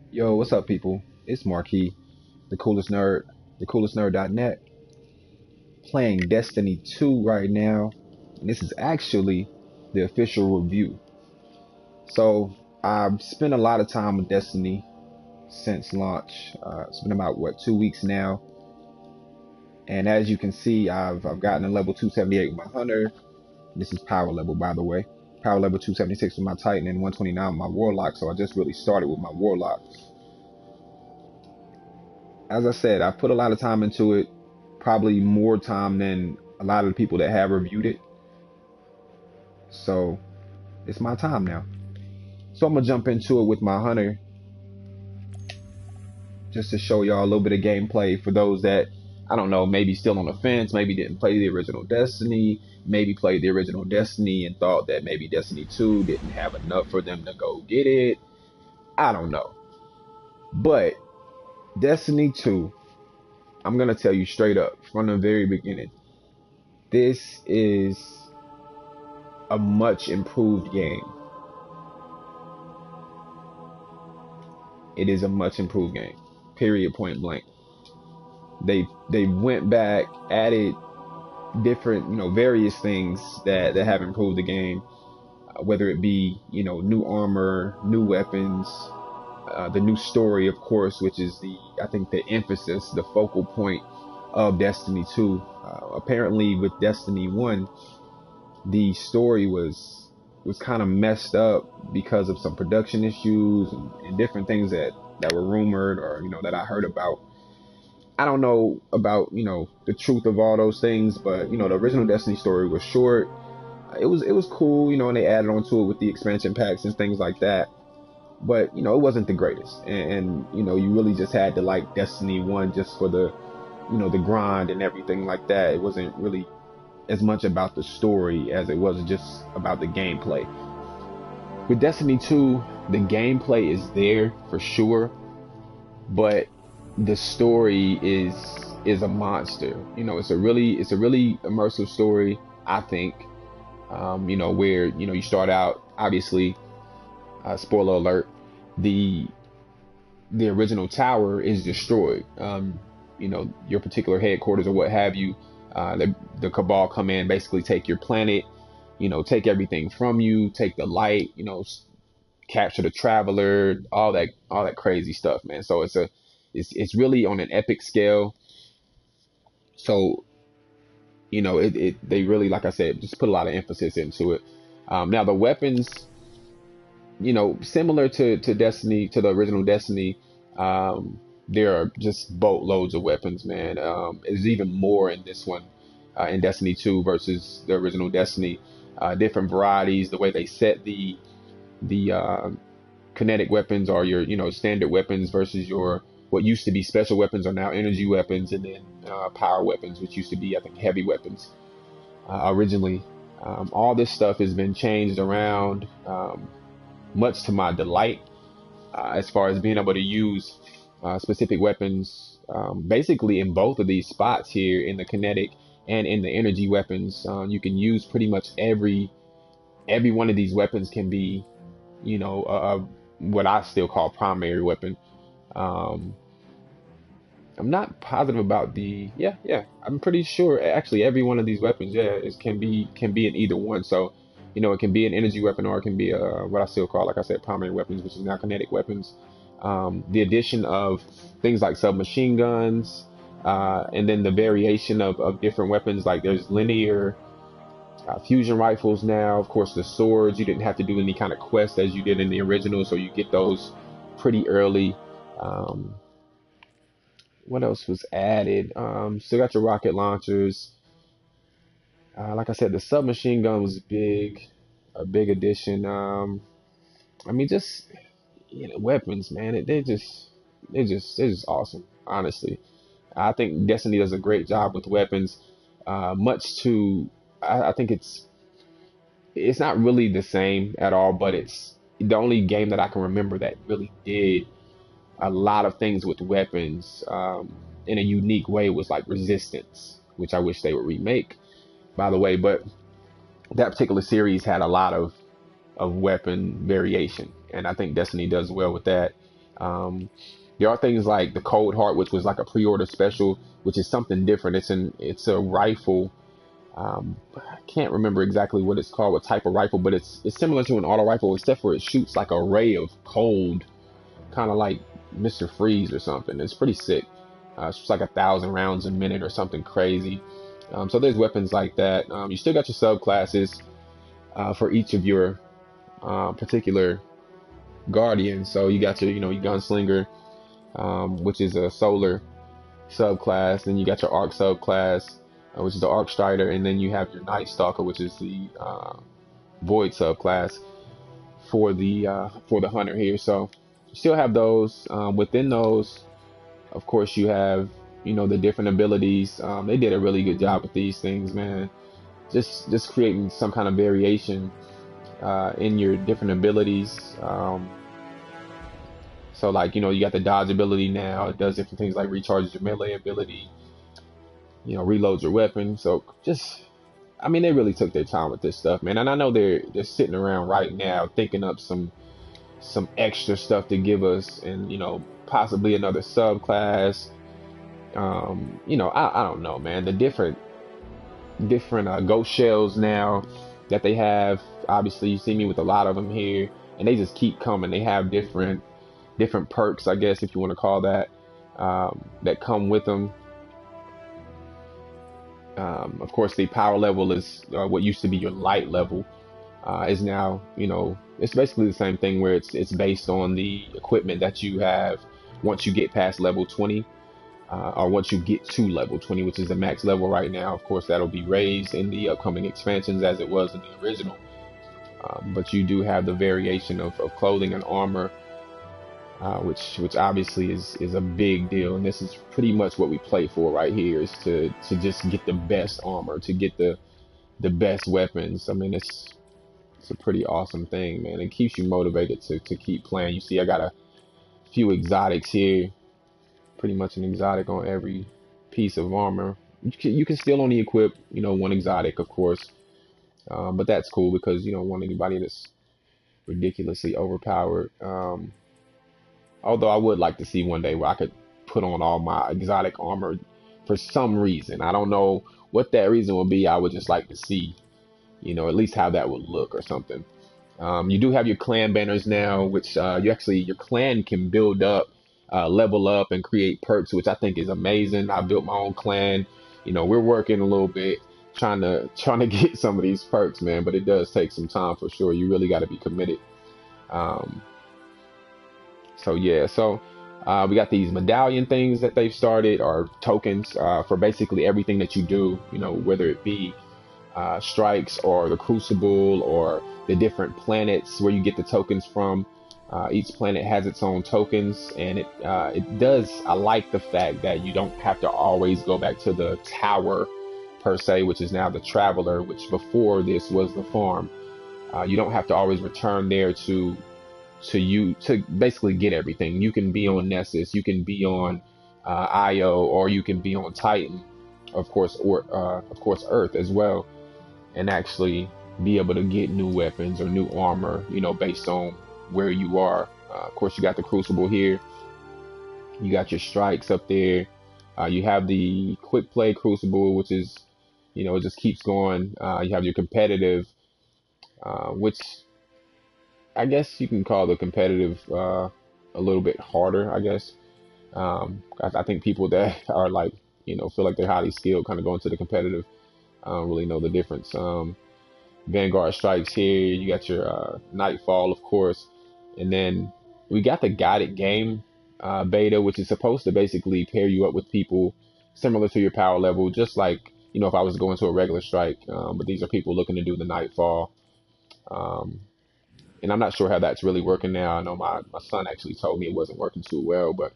Yo, what's up, people? It's Marquis, the coolest nerd, thecoolestnerd.net, playing Destiny 2 right now. And this is actually the official review. So, I've spent a lot of time with Destiny since launch. It's been about, 2 weeks now. And as you can see, I've gotten a level 278 with my Hunter. This is power level, by the way. Power level 276 with my Titan and 129 with my Warlock. So, I just really started with my Warlock. As I said, I put a lot of time into it, probably more time than a lot of the people that have reviewed it. So it's my time now. So I'm gonna jump into it with my Hunter just to show y'all a little bit of gameplay for those that, I don't know, maybe still on the fence, maybe didn't play the original Destiny, maybe played the original Destiny and thought that maybe Destiny 2 didn't have enough for them to go get it. I don't know. But Destiny 2, I'm gonna tell you straight up from the very beginning, this is a much improved game. It is a much improved game. Period, point blank. They went back, added different, various things that have improved the game, whether it be, new armor, new weapons, the new story, of course, which is I think the emphasis, the focal point of Destiny 2. Apparently with Destiny 1, the story was kind of messed up because of some production issues and different things that were rumored, or that I heard about. I don't know about the truth of all those things, but the original Destiny story was short. It was cool, and they added onto it with the expansion packs and things like that. But it wasn't the greatest, and you really just had to like Destiny 1 just for the grind and everything like that. It wasn't really as much about the story as it was just about the gameplay. With Destiny 2, the gameplay is there for sure, but the story is a monster. It's a really immersive story, I think. Where you start out, obviously, spoiler alert, the original tower is destroyed. Your particular headquarters or what have you. The Cabal come in, basically take your planet, take everything from you, take the light, capture the traveler, all that crazy stuff, man. So it's really on an epic scale. So they really, like I said, just put a lot of emphasis into it. Now the weapons, similar to Destiny, to the original Destiny, there are just boatloads of weapons, man. There's even more in this one, in Destiny 2 versus the original Destiny. Different varieties, the way they set the kinetic weapons are your standard weapons versus your what used to be special weapons are now energy weapons, and then power weapons, which used to be, I think, heavy weapons originally. All this stuff has been changed around, much to my delight, as far as being able to use specific weapons, basically in both of these spots here, in the kinetic and in the energy weapons. You can use pretty much every one of these weapons can be, what I still call primary weapon. Um, I'm not positive about yeah. I'm pretty sure actually every one of these weapons, can be in either one. So, it can be an energy weapon, or it can be what I still call, like I said, primary weapons, which is now kinetic weapons. The addition of things like submachine guns, and then the variation of different weapons, like there's linear fusion rifles now. Of course, the swords, you didn't have to do any kind of quest as you did in the original, so you get those pretty early. Um, what else was added? Still got your rocket launchers. Like I said, the submachine gun was a big addition. I mean, just weapons, man. They're just awesome. Honestly, I think Destiny does a great job with weapons. Much to, I think it's not really the same at all, but it's the only game that I can remember that really did a lot of things with weapons, in a unique way, was like Resistance, which I wish they would remake, by the way. But that particular series had a lot of weapon variation, and I think Destiny does well with that. Um, there are things like the Cold Heart, which was like a pre-order special, which is something different. It's a rifle. I can't remember exactly what it's called, what type of rifle, but it's similar to an auto rifle, except for it shoots like a ray of cold, kind of like Mr. Freeze or something. It's pretty sick. It's like 1,000 rounds a minute or something crazy. So there's weapons like that. You still got your subclasses for each of your particular guardians. So you got your gunslinger, which is a solar subclass. Then you got your arc subclass, which is the arc strider, and then you have your night stalker, which is the void subclass for the hunter here. So you still have those. Within those, of course, you have the different abilities. They did a really good job with these things, man. Just creating some kind of variation in your different abilities. So like you got the dodge ability now. It does different things like recharges your melee ability. Reloads your weapon. So I mean, they really took their time with this stuff, man. And I know they're sitting around right now thinking up some extra stuff to give us, and possibly another subclass. I don't know, man. The different ghost shells now that they have. Obviously, you see me with a lot of them here, and they just keep coming. They have different perks, I guess, if you want to call that, that come with them. Of course, the power level is what used to be your light level, is now, it's basically the same thing, where it's based on the equipment that you have once you get past level 20, or once you get to level 20, which is the max level right now. Of course, that'll be raised in the upcoming expansions as it was in the original. But you do have the variation of clothing and armor, which obviously is a big deal, and this is pretty much what we play for right here, is to just get the best armor, to get the best weapons. I mean, it's a pretty awesome thing, man. It keeps you motivated to keep playing. You see, I got a few exotics here, pretty much an exotic on every piece of armor. You can still only equip one exotic, of course, but that's cool because you don't want anybody that's ridiculously overpowered. Although I would like to see one day where I could put on all my exotic armor for some reason. I don't know what that reason would be. I would just like to see, at least how that would look or something. You do have your clan banners now, which your clan can build up, level up, and create perks, which I think is amazing. I built my own clan. We're working a little bit trying to get some of these perks, man, but it does take some time for sure. You really got to be committed. So yeah, we got these medallion things that they've started, or tokens, for basically everything that you do, whether it be strikes or the crucible or the different planets where you get the tokens from. Each planet has its own tokens, and it does. I like the fact that you don't have to always go back to the tower per se, which is now the traveler, which before this was the farm. You don't have to always return there to basically get everything. You can be on Nessus, you can be on Io, or you can be on Titan, of course, or of course Earth as well, and actually be able to get new weapons or new armor, based on where you are. Of course, you got the Crucible here. You got your strikes up there. You have the quick play Crucible, which is, it just keeps going. You have your competitive, which I guess you can call the competitive a little bit harder, I guess. I think people that are like, feel like they're highly skilled kind of go into the competitive. I don't really know the difference. Vanguard strikes here. You got your Nightfall, of course. And then we got the guided game beta, which is supposed to basically pair you up with people similar to your power level, just like, if I was going to a regular strike. But these are people looking to do the Nightfall. And I'm not sure how that's really working now. I know my son actually told me it wasn't working too well, but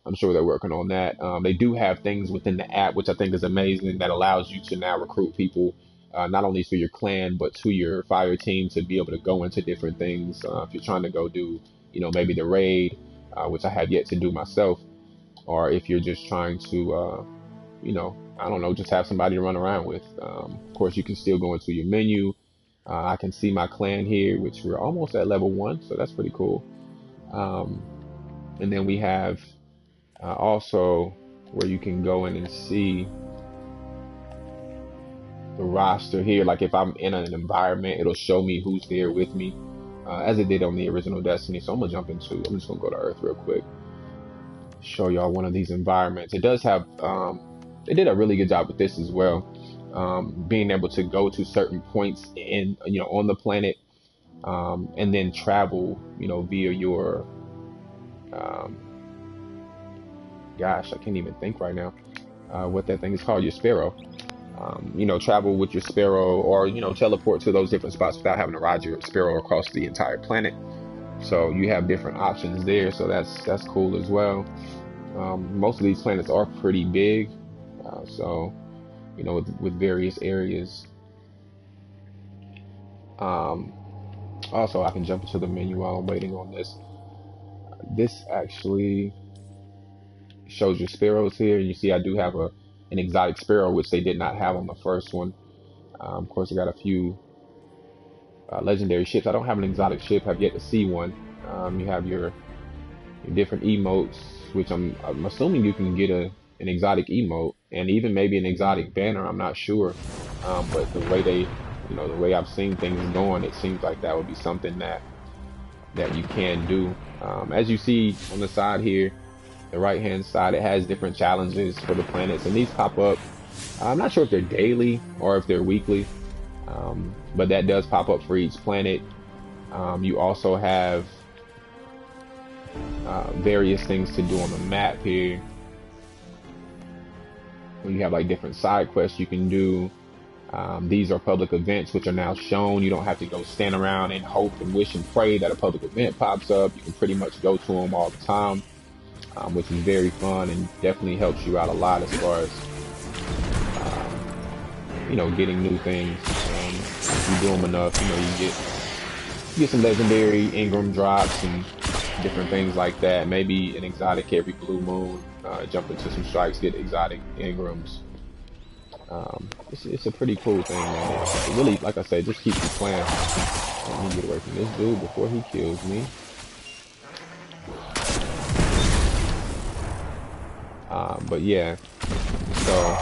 I'm sure they're working on that. They do have things within the app, which I think is amazing, that allows you to now recruit people, not only to your clan, but to your fire team, to be able to go into different things. If you're trying to go do, maybe the raid, which I have yet to do myself, or if you're just trying to, I don't know, just have somebody to run around with. Of course, you can still go into your menu. I can see my clan here, which we're almost at level 1, so that's pretty cool. And then we have also where you can go in and see the roster here. Like if I'm in an environment, it'll show me who's there with me, as it did on the original Destiny. So I'm just gonna go to Earth real quick, show y'all one of these environments. It does have, they did a really good job with this as well, being able to go to certain points in, on the planet, and then travel, via your, um, gosh, I can't even think right now, what that thing is called, your Sparrow. Travel with your Sparrow, or teleport to those different spots without having to ride your Sparrow across the entire planet. So you have different options there, so that's cool as well. Most of these planets are pretty big, so with various areas. Also, I can jump into the menu while I'm waiting on this. This actually shows your Sparrows here. You see I do have an exotic Sparrow, which they did not have on the first one. Of course, I got a few legendary ships. I don't have an exotic ship. I've yet to see one. You have your different emotes, which I'm assuming you can get an exotic emote, and even maybe an exotic banner. I'm not sure, but the way the way I've seen things going, it seems like that would be something that you can do. As you see on the side here, the right hand side, it has different challenges for the planets, and these pop up. I'm not sure if they're daily or if they're weekly, but that does pop up for each planet. You also have various things to do on the map here. When you have like different side quests you can do. These are public events which are now shown. You don't have to go stand around and hope and wish and pray that a public event pops up. You can pretty much go to them all the time, which is very fun and definitely helps you out a lot as far as getting new things. If you do them enough, you get some legendary Ingram drops and different things like that. Maybe an exotic every blue moon. Jump into some strikes, get exotic Ingrams. It's a pretty cool thing, man. It really, like I said, just keeps you playing. Let me get away from this dude before he kills me. But yeah, so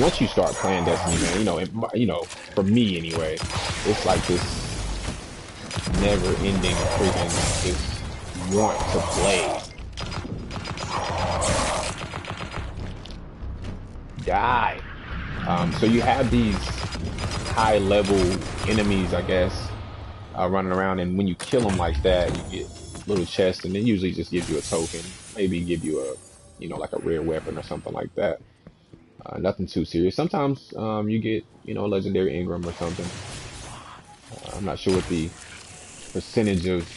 once you start playing Destiny, man, for me anyway, it's like this never-ending freaking just want to play. Die. So you have these high-level enemies, I guess, running around, and when you kill them like that, you get little chests, and it usually just gives you a token, maybe give you a, like a rare weapon or something like that. Nothing too serious. Sometimes you get, a legendary Ingram or something. I'm not sure what the percentage of,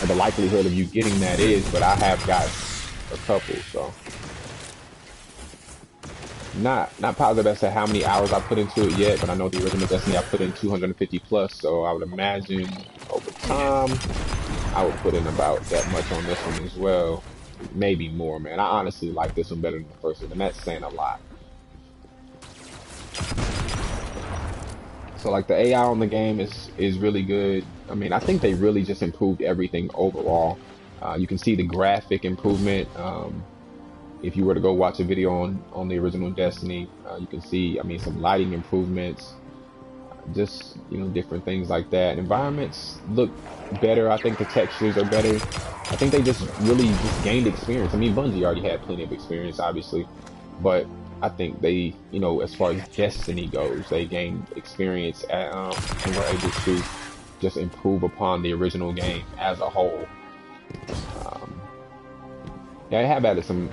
or the likelihood of you getting that is, but I have got a couple, so. Not positive as to how many hours I put into it yet, but I know the original Destiny I put in 250 plus, so I would imagine over time I would put in about that much on this one as well. Maybe more, man. I honestly like this one better than the first one, and that's saying a lot. So like the AI on the game is really good. I mean, I think they really just improved everything overall. You can see the graphic improvement. If you were to go watch a video on the original Destiny, you can see, I mean, some lighting improvements, just, different things like that. Environments look better. I think the textures are better. I think they just really just gained experience. I mean, Bungie already had plenty of experience, obviously, but I think they, as far as Destiny goes, they gained experience and were able to just improve upon the original game as a whole. Yeah, I have added some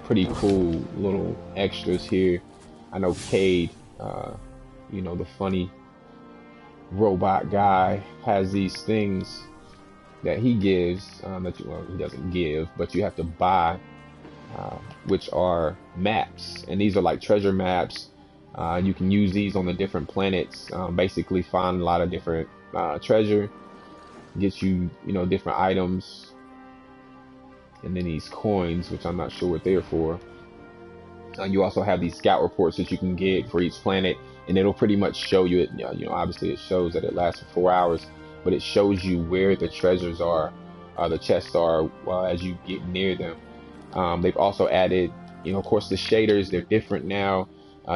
pretty cool little extras here. I know Cade, the funny robot guy, has these things that he gives, he doesn't give, but you have to buy, which are maps, and these are like treasure maps. You can use these on the different planets, basically find a lot of different treasure, get you, different items. And then these coins, which I'm not sure what they're for. You also have these scout reports that you can get for each planet, and it'll pretty much show you it. Obviously it shows that it lasts for 4 hours, but it shows you where the treasures are the chests are as you get near them. They've also added, of course, the shaders. They're different now.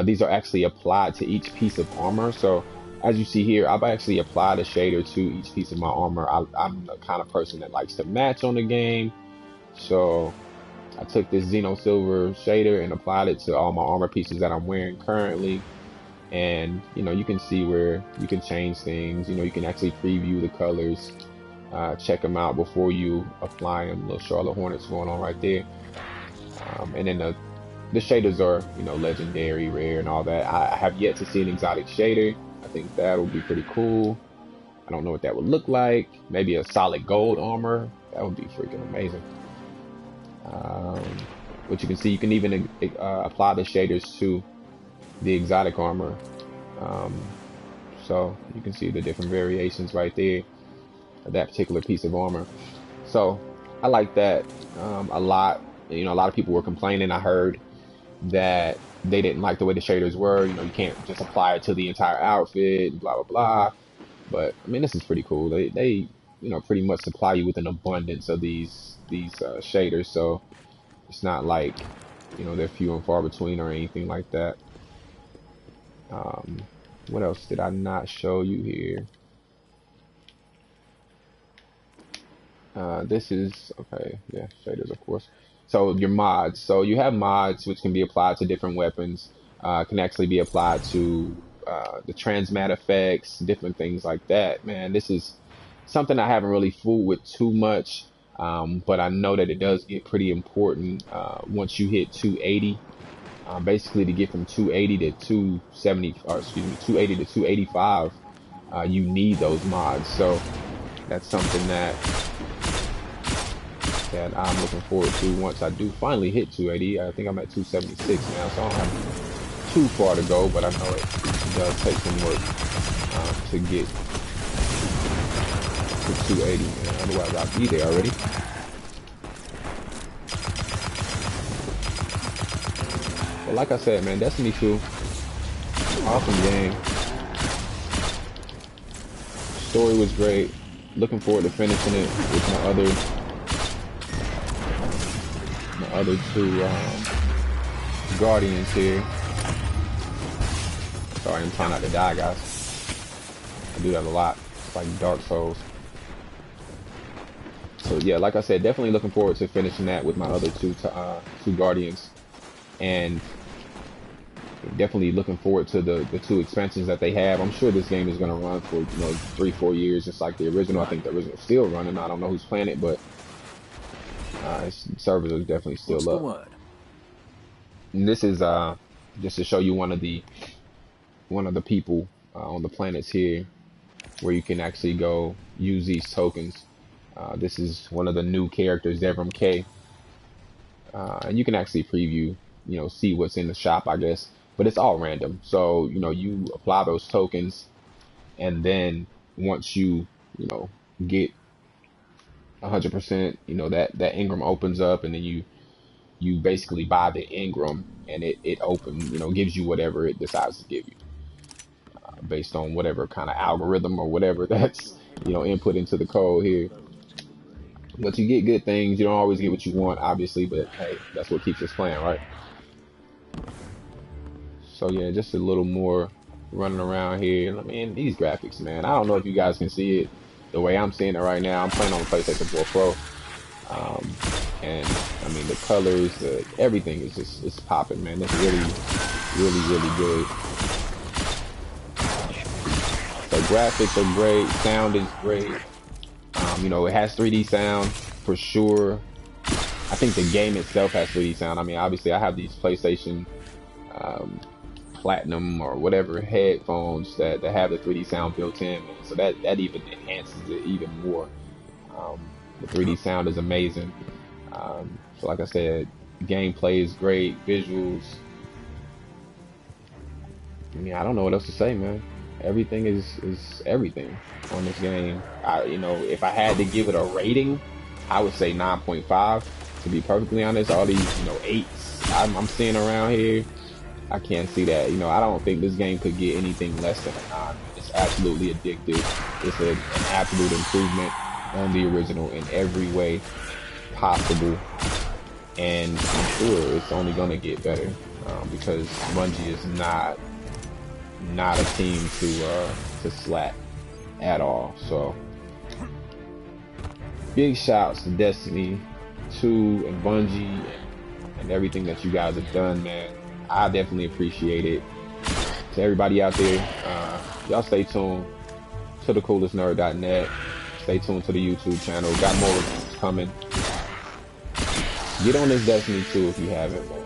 These are actually applied to each piece of armor. So as you see here, I've actually applied a shader to each piece of my armor. I'm the kind of person that likes to match on the game. So I took this Xeno Silver shader and applied it to all my armor pieces that I'm wearing currently. And, you can see where you can change things. You can actually preview the colors, check them out before you apply them. Little Charlotte Hornets going on right there. And then the shaders are, legendary, rare, and all that. I have yet to see an exotic shader. I think that would be pretty cool. I don't know what that would look like. Maybe a solid gold armor. That would be freaking amazing. But you can see, you can even apply the shaders to the exotic armor. So you can see the different variations right there of that particular piece of armor. So I like that a lot. A lot of people were complaining. I heard that they didn't like the way the shaders were. You can't just apply it to the entire outfit, blah blah blah. But I mean, this is pretty cool. They pretty much supply you with an abundance of these shaders. So it's not like they're few and far between or anything like that. What else did I not show you here? This is okay. Yeah, shaders, of course. So your mods. So you have mods which can be applied to different weapons. Can actually be applied to the transmat effects, different things like that. Man, this is something I haven't really fooled with too much, but I know that it does get pretty important once you hit 280. Basically, to get from 280 to 270, or excuse me, 280 to 285, you need those mods. So that's something that I'm looking forward to once I do finally hit 280. I think I'm at 276 now, so I don't have too far to go, but I know it does take some work to get to 280, man. Otherwise I'll be there already. But like I said, man, Destiny 2, awesome game. Story was great. Looking forward to finishing it with my other two Guardians here. Sorry, I'm trying not to die, guys. I do that a lot. It's like Dark Souls. So yeah, like I said, definitely looking forward to finishing that with my other two Guardians, and definitely looking forward to the two expansions that they have. I'm sure this game is going to run for 3-4 years, just like the original. I think the original is still running. I don't know who's playing it, but servers are definitely still up. And this is just to show you one of the people on the planets here, where you can actually go use these tokens. This is one of the new characters, Devram K, and you can actually preview, see what's in the shop, I guess, but it's all random. So you apply those tokens, and then once you get 100%, that Ingram opens up, and then you basically buy the Ingram, and it opens, gives you whatever it decides to give you, based on whatever kind of algorithm or whatever that's input into the code here. But you get good things. You don't always get what you want, obviously, but hey, that's what keeps us playing, right? So yeah, just a little more running around here. I mean, these graphics, man, I don't know if you guys can see it the way I'm seeing it right now. I'm playing on the PlayStation 4 Pro, and I mean, the colors, everything is it's popping, man. It's really good. The graphics are great, sound is great. It has 3D sound for sure. I think the game itself has 3D sound. I mean, obviously I have these PlayStation Platinum or whatever headphones that have the 3D sound built in, so that even enhances it even more. The 3D sound is amazing. So like I said, gameplay is great, visuals. I mean, I don't know what else to say, man. Everything is everything on this game. If I had to give it a rating, I would say 9.5. To be perfectly honest, all these 8s I'm seeing around here, I can't see that. I don't think this game could get anything less than a 9. It's absolutely addictive. It's an absolute improvement on the original in every way possible, and I'm sure it's only gonna get better because Bungie is not a team to slack at all. So big shouts to Destiny 2 and Bungie and everything that you guys have done, man. I definitely appreciate it. To everybody out there, y'all stay tuned to thecoolestnerd.net. Stay tuned to the YouTube channel. Got more coming. Get on this Destiny 2 if you haven't, man.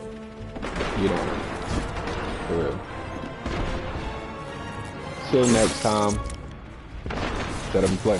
Get on it. For real. Till next time, set up and play.